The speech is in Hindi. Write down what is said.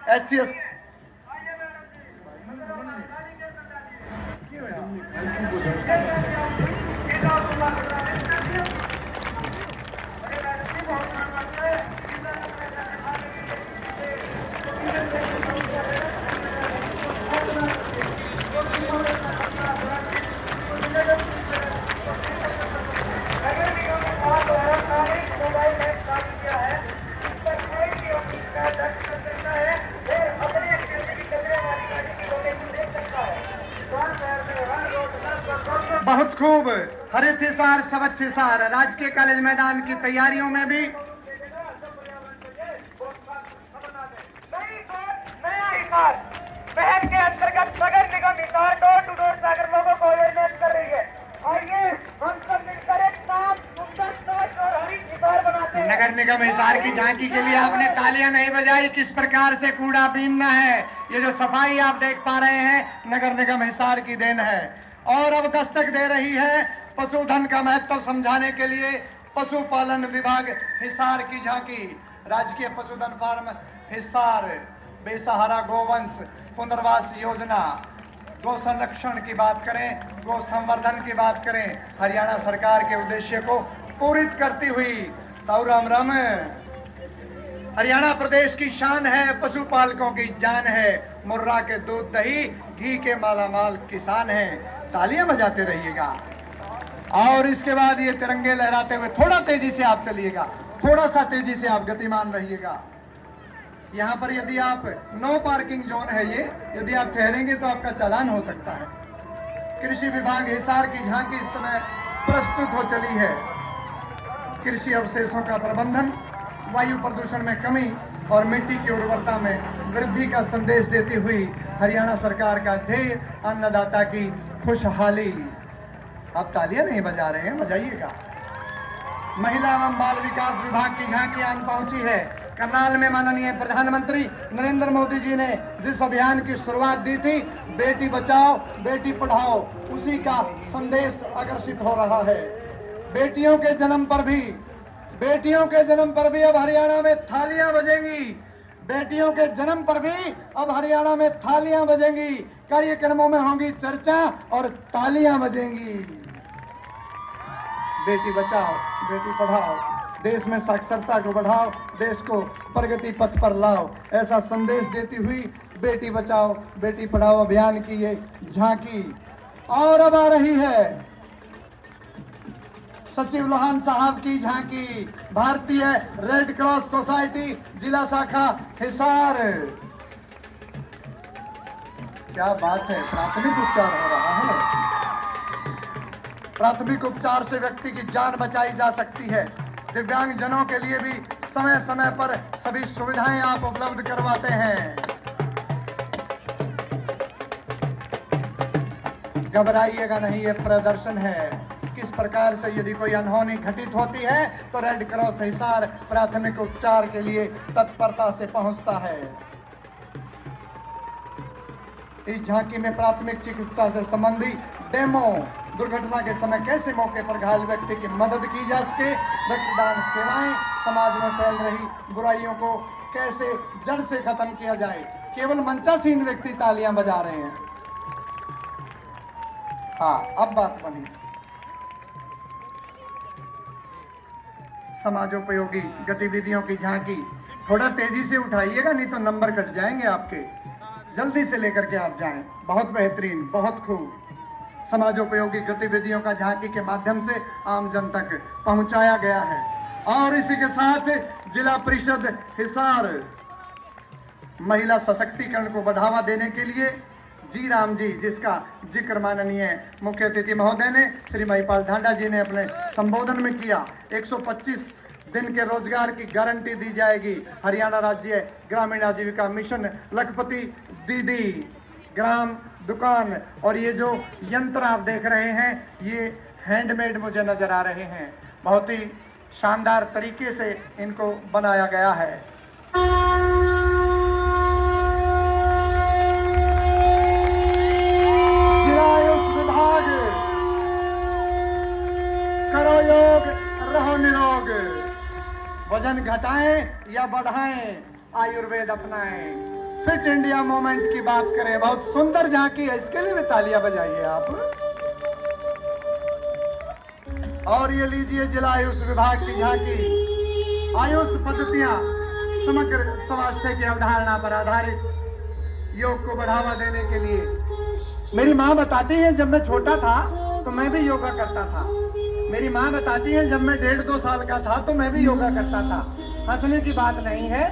HCS बहुत खूब। हरित हिसार स्वच्छ हिसार राजकीय कॉलेज मैदान की तैयारियों में भी पहल के अंतर्गत नगर निगम हिसार डोर टू डोर जाकर लोगों को अवेयरनेस कर रही है। आइए हम सब मिलकर एक साफ सुंदर स्वच्छ और हरित हिसार बनाते हैं। नगर निगम हिसार की झांकी के लिए आपने तालियां नहीं बजाई। किस प्रकार से कूड़ा बीनना है, ये जो सफाई आप देख पा रहे हैं नगर निगम हिसार की देन है। और अब दस्तक दे रही है पशुधन का महत्व समझाने के लिए पशुपालन विभाग हिसार की झांकी। राजकीय पशुधन फार्म हिसार बेसहारा गोवंश पुनर्वास योजना, गौ संरक्षण की बात करें, गौ संवर्धन की बात करें, हरियाणा सरकार के उद्देश्य को पूरित करती हुई ताऊ राम राम। हरियाणा प्रदेश की शान है, पशुपालकों की जान है, मुर्रा के दूध दही घी के मालामाल किसान हैं। तालियां बजाते रहिएगा। और इसके बाद ये तिरंगे लहराते हुए थोड़ा तेजी से आप चलिएगा, थोड़ा सा तेजी से आप गतिमान रहिएगा। यहाँ पर यदि आप नो पार्किंग जोन है ये, यदि आप ठहरेंगे तो आपका चालान हो सकता है। कृषि विभाग हिसार की झांकी इस समय प्रस्तुत हो चली है। कृषि अवशेषों का प्रबंधन, वायु प्रदूषण में कमी और मिट्टी की उर्वरता में वृद्धि का संदेश देती हुई हरियाणा सरकार का ध्येय अन्नदाता की खुशहाली। आप तालियां नहीं बजा रहे हैं, बजाइएगा। महिला एवं बाल विकास विभाग की झांकी आन पहुंची है। करनाल में माननीय प्रधानमंत्री नरेंद्र मोदी जी ने जिस अभियान की शुरुआत दी थी, बेटी बचाओ बेटी पढ़ाओ, उसी का संदेश आकर्षित हो रहा है। बेटियों के जन्म पर भी अब हरियाणा में थालियां बजेंगी। बेटियों के जन्म पर भी अब हरियाणा में थालियां बजेंगी। कार्यक्रमों में होंगी चर्चा और तालियां बजेंगी। बेटी बचाओ बेटी पढ़ाओ, देश में साक्षरता को बढ़ाओ, देश को प्रगति पथ पर लाओ, ऐसा संदेश देती हुई बेटी बचाओ बेटी पढ़ाओ अभियान की ये झांकी। और अब आ रही है सचिव लोहान साहब की झांकी, भारतीय रेड क्रॉस सोसाइटी जिला शाखा हिसार। क्या बात है, प्राथमिक उपचार हो रहा है। प्राथमिक उपचार से व्यक्ति की जान बचाई जा सकती है। दिव्यांग जनों के लिए भी समय समय पर सभी सुविधाएं आप उपलब्ध करवाते हैं। घबराइएगा नहीं, ये प्रदर्शन है। किस प्रकार से यदि कोई अनहोनी घटित होती है तो रेड क्रॉस हिसार प्राथमिक उपचार के लिए तत्परता से पहुंचता है। इस झांकी में प्राथमिक चिकित्सा से संबंधी डेमो, दुर्घटना के समय कैसे मौके पर घायल व्यक्ति की मदद की जा सके, रक्तदान सेवाएं, समाज में फैल रही बुराइयों को कैसे जड़ से खत्म किया जाए। केवल मंचासीन व्यक्ति तालियां बजा रहे हैं। हाँ, अब बात बनी। समाजोपयोगी गतिविधियों की झांकी थोड़ा तेजी से उठाइएगा, नहीं तो नंबर कट जाएंगे आपके। जल्दी से लेकर के आप जाएं। बहुत बेहतरीन, बहुत खूब। समाजोपयोगी गतिविधियों का झांकी के माध्यम से आम जन तक पहुंचाया गया है। और इसी के साथ जिला परिषद हिसार महिला सशक्तिकरण को बढ़ावा देने के लिए जी राम जी, जिसका जिक्र माननीय मुख्य अतिथि महोदय ने श्री महिपाल ढांडा जी ने अपने संबोधन में किया। 125 दिन के रोजगार की गारंटी दी जाएगी। हरियाणा राज्य ग्रामीण आजीविका मिशन, लखपति दीदी, ग्राम दुकान, और ये जो यंत्र आप देख रहे हैं ये हैंडमेड मुझे नजर आ रहे हैं। बहुत ही शानदार तरीके से इनको बनाया गया है। जिला आयुष विभाग, करो योग रहो निरोग। वजन घटाएं या बढ़ाएं, आयुर्वेद अपनाएं। फिट इंडिया मूवमेंट की बात करें, बहुत सुंदर झांकी है, इसके लिए भी तालियां बजाइए आप। और ये लीजिए जिला आयुष विभाग की झांकी, आयुष पद्धतियां समग्र स्वास्थ्य की अवधारणा पर आधारित योग को बढ़ावा देने के लिए। मेरी माँ बताती है जब मैं छोटा था तो मैं भी योगा करता था। मेरी माँ बताती है जब मैं 1.5-2 साल का था तो मैं भी योगा करता था। हंसने की बात नहीं है,